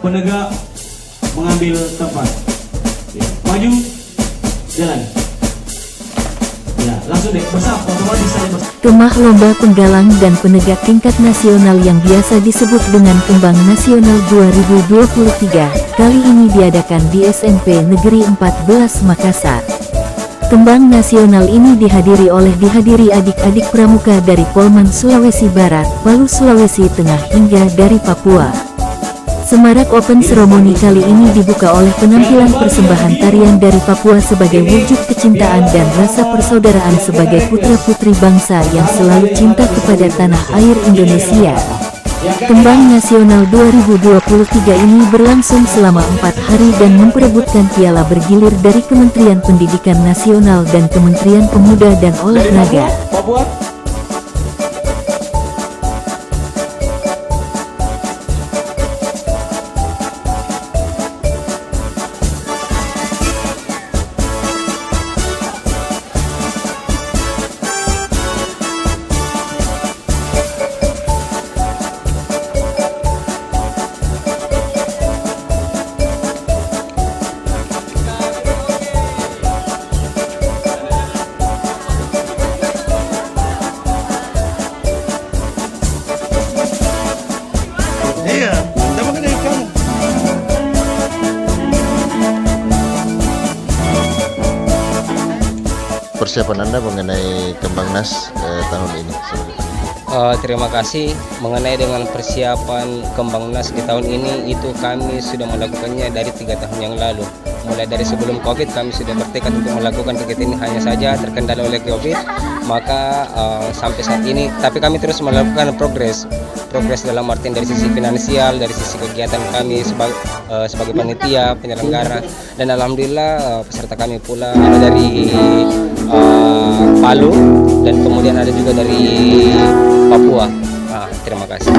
penegak mengambil tempat. Ya. Maju, jalan. Ya, langsung deh, bersama, otomatis saya bersama. Kemah lomba penggalang dan penegak tingkat nasional yang biasa disebut dengan Kembang Nasional 2023, kali ini diadakan di SMP Negeri 14 Makassar. Kembang nasional ini dihadiri adik-adik pramuka dari Polman Sulawesi Barat, Palu Sulawesi Tengah hingga dari Papua. Semarak Open Ceremony kali ini dibuka oleh penampilan persembahan tarian dari Papua sebagai wujud kecintaan dan rasa persaudaraan sebagai putra-putri bangsa yang selalu cinta kepada tanah air Indonesia. Kembang Nasional 2023 ini berlangsung selama 4 hari dan memperebutkan piala bergilir dari Kementerian Pendidikan Nasional dan Kementerian Pemuda dan Olahraga. Iya, kita makan ikan. Persiapan Anda mengenai Kembang Nas tahun ini? Terima kasih. Mengenai dengan persiapan Kembang Nas di tahun ini, itu kami sudah melakukannya dari 3 tahun yang lalu. Mulai dari sebelum Covid kami sudah bertekad untuk melakukan kegiatan ini, hanya saja terkendala oleh Covid, maka sampai saat ini, tapi kami terus melakukan progres dalam artian dari sisi finansial, dari sisi kegiatan kami sebagai panitia penyelenggara, dan alhamdulillah peserta kami pula ada dari Palu dan kemudian ada juga dari Papua. Terima kasih.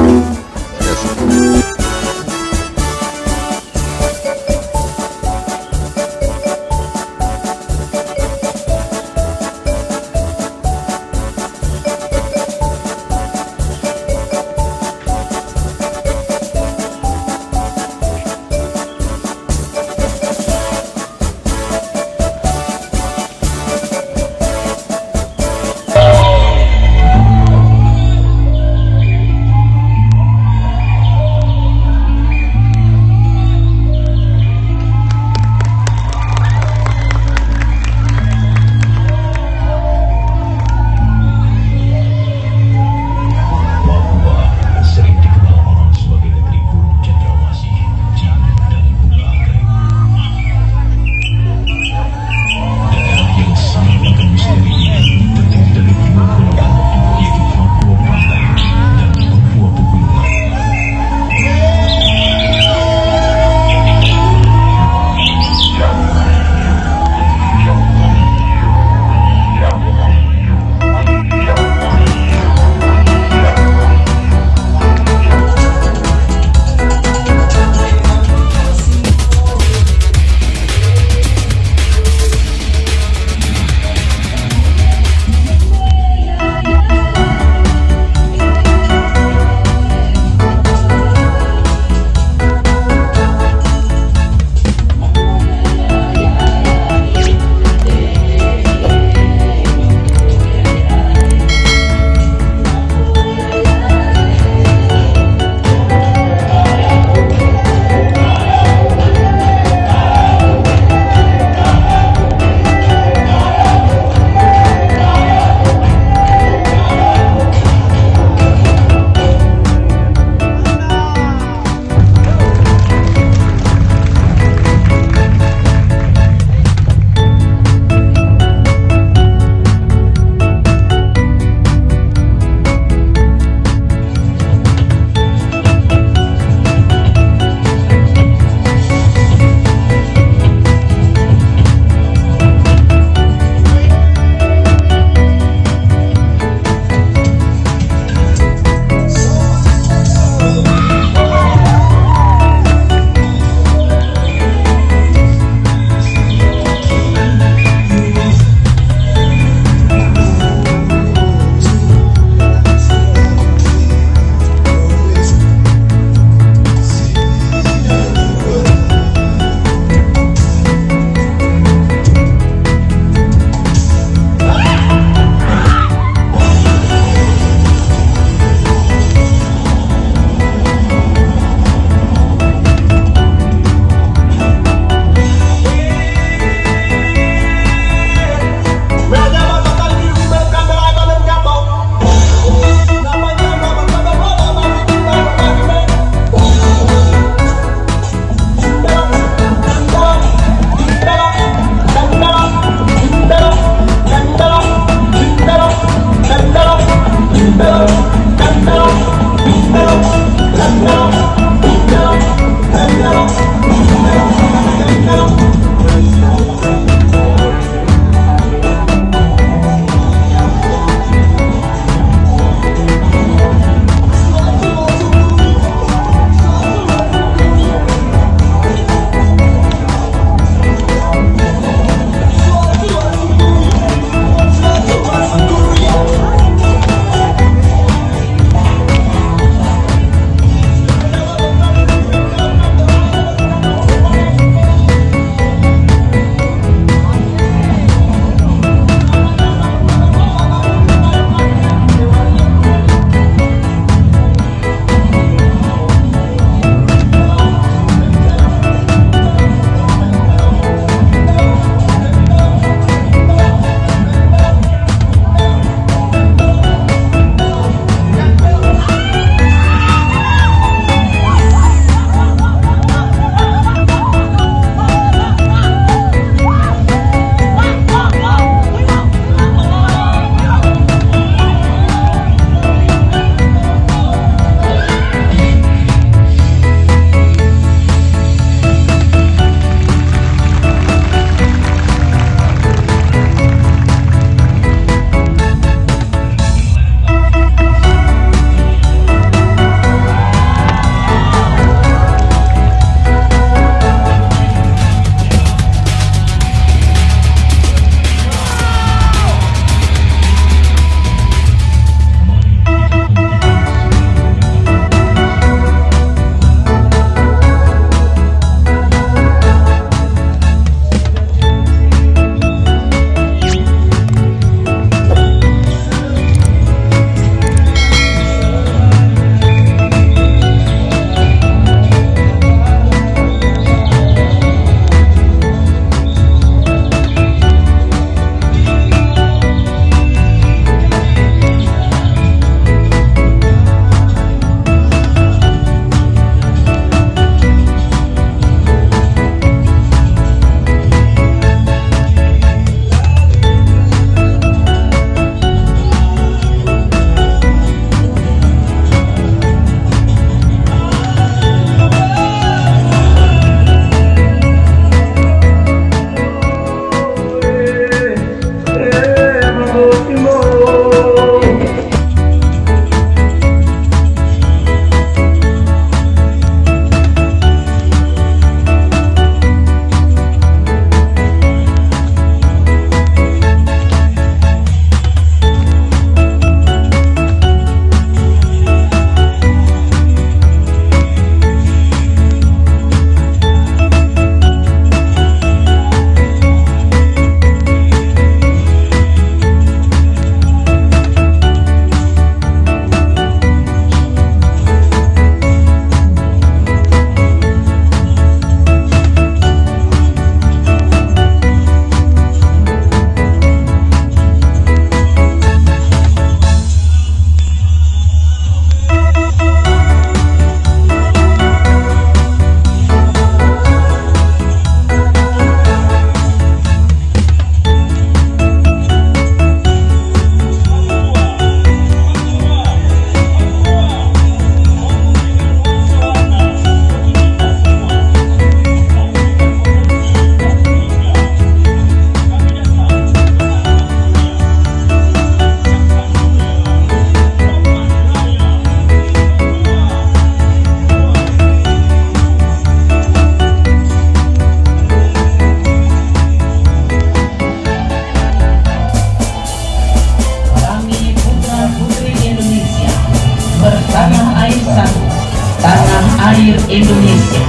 air Indonesia.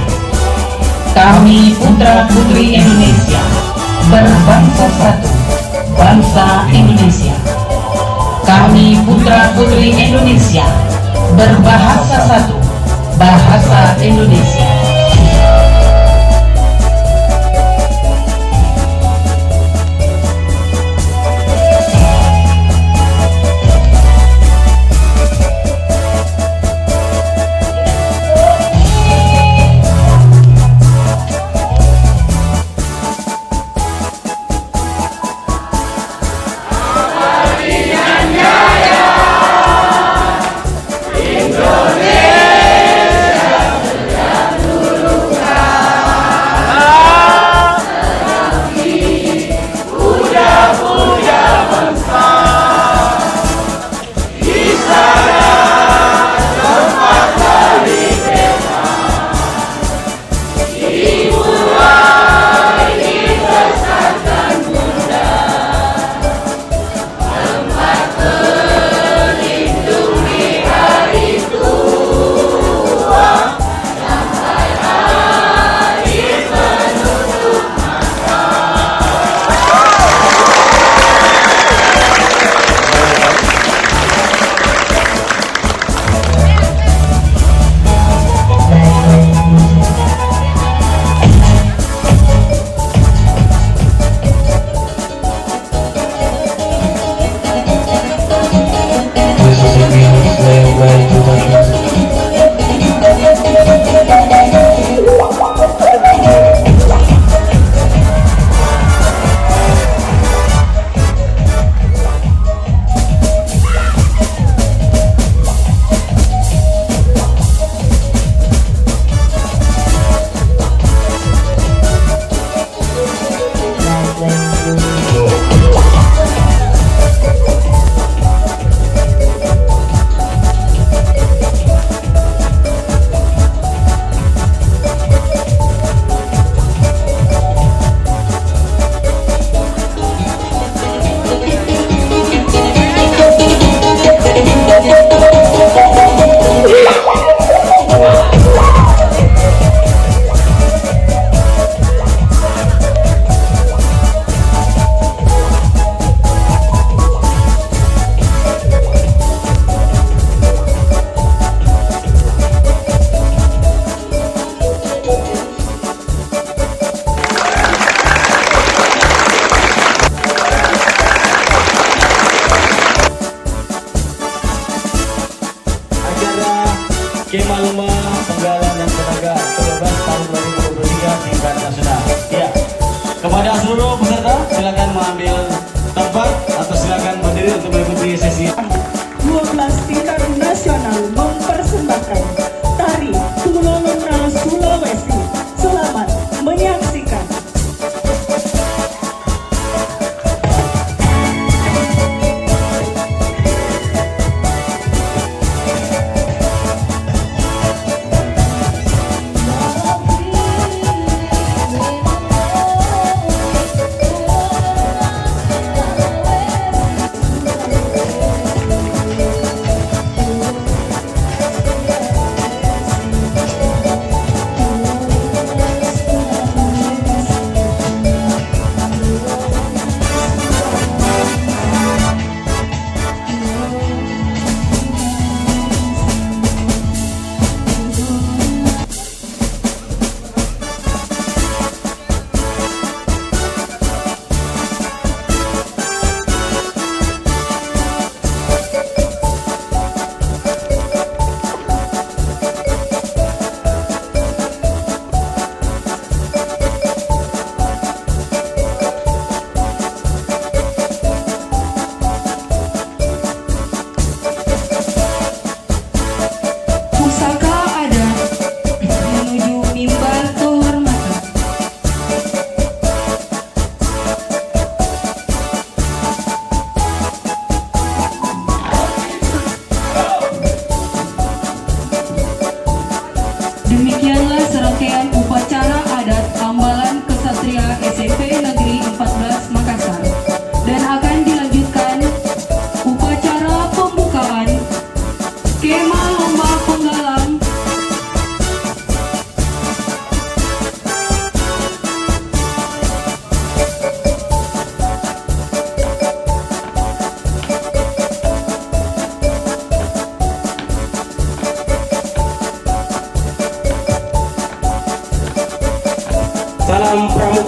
Kami putra-putri Indonesia, berbangsa satu, bangsa Indonesia. Kami putra-putri Indonesia, berbahasa satu, bahasa Indonesia. Kema Lomba Penggalan dan Tenaga ke-12 tahun 2023 tingkat nasional. Ya, kepada seluruh peserta silakan mengambil tempat atau silakan berdiri untuk mengikuti sesi. 12 tingkat nasional mempersembahkan tari Tulolona Sulawesi. Selamat menyaksikan.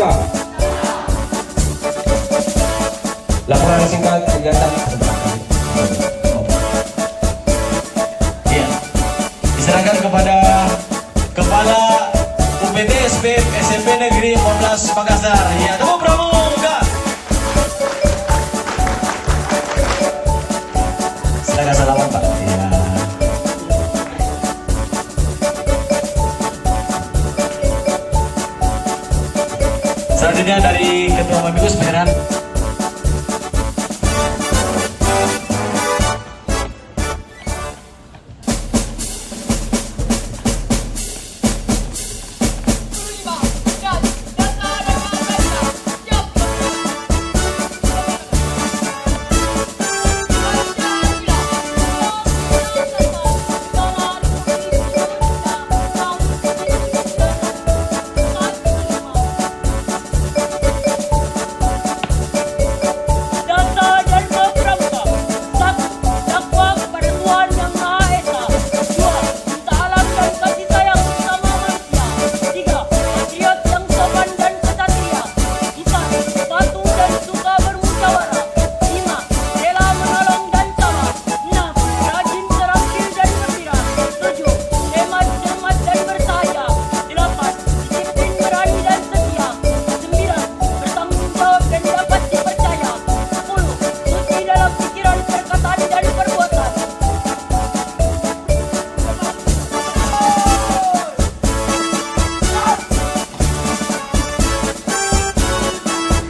Pramuka. Laporan singkat kegiatan Iya. Diserahkan kepada Kepala UPT SPM SMP Negeri 14 Makassar. Ya, tepuk pramuka. Silakan salaman Pak. Iya. Selanjutnya dari Ketua Mamikus penyerahan.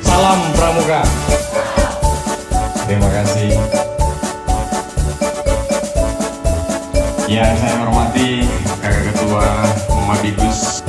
Salam Pramuka. Terima kasih. Yang saya hormati Kakak Ketua Mamikus.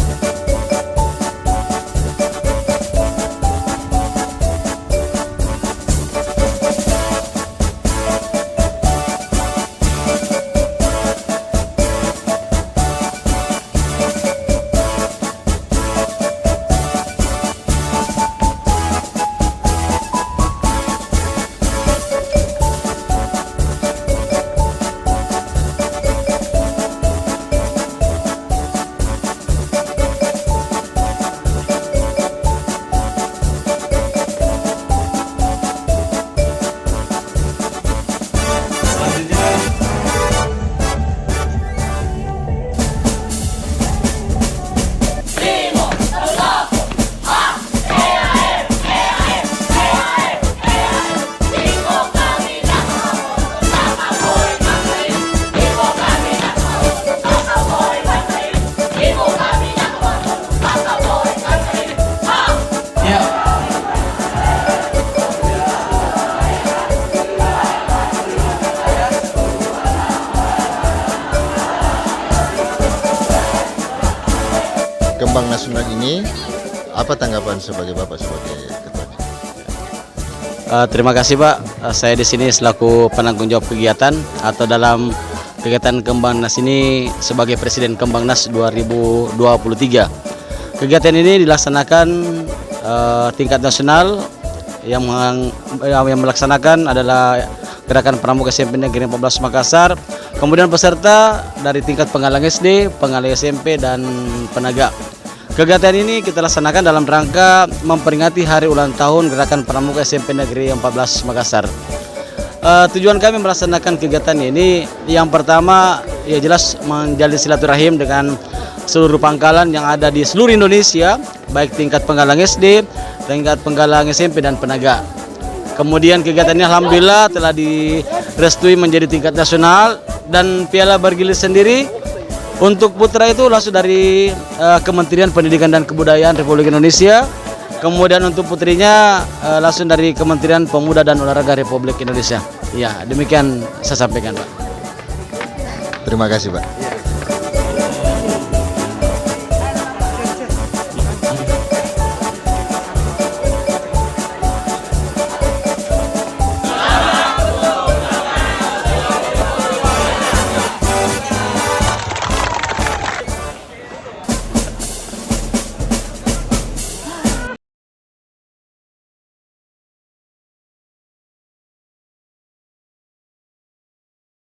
Kembang nasional ini, apa tanggapan sebagai Bapak sebagai ketuanya? Terima kasih Pak. Saya di sini selaku penanggung jawab kegiatan atau dalam kegiatan Kembangnas ini sebagai Presiden Kembangnas 2023. Kegiatan ini dilaksanakan tingkat nasional yang melaksanakan adalah Gerakan Pramuka SMP Negeri 14 Makassar. Kemudian peserta dari tingkat penggalang SD, penggalang SMP, dan penaga. Kegiatan ini kita laksanakan dalam rangka memperingati hari ulang tahun Gerakan Pramuka SMP Negeri 14 Makassar. Tujuan kami melaksanakan kegiatan ini yang pertama ya jelas menjalin silaturahim dengan seluruh pangkalan yang ada di seluruh Indonesia, baik tingkat penggalang SD, tingkat penggalang SMP, dan penaga. Kemudian kegiatan ini alhamdulillah telah direstui menjadi tingkat nasional, dan piala bergilir sendiri untuk putra itu langsung dari Kementerian Pendidikan dan Kebudayaan Republik Indonesia. Kemudian untuk putrinya langsung dari Kementerian Pemuda dan Olahraga Republik Indonesia. Ya, demikian saya sampaikan, Pak. Terima kasih, Pak.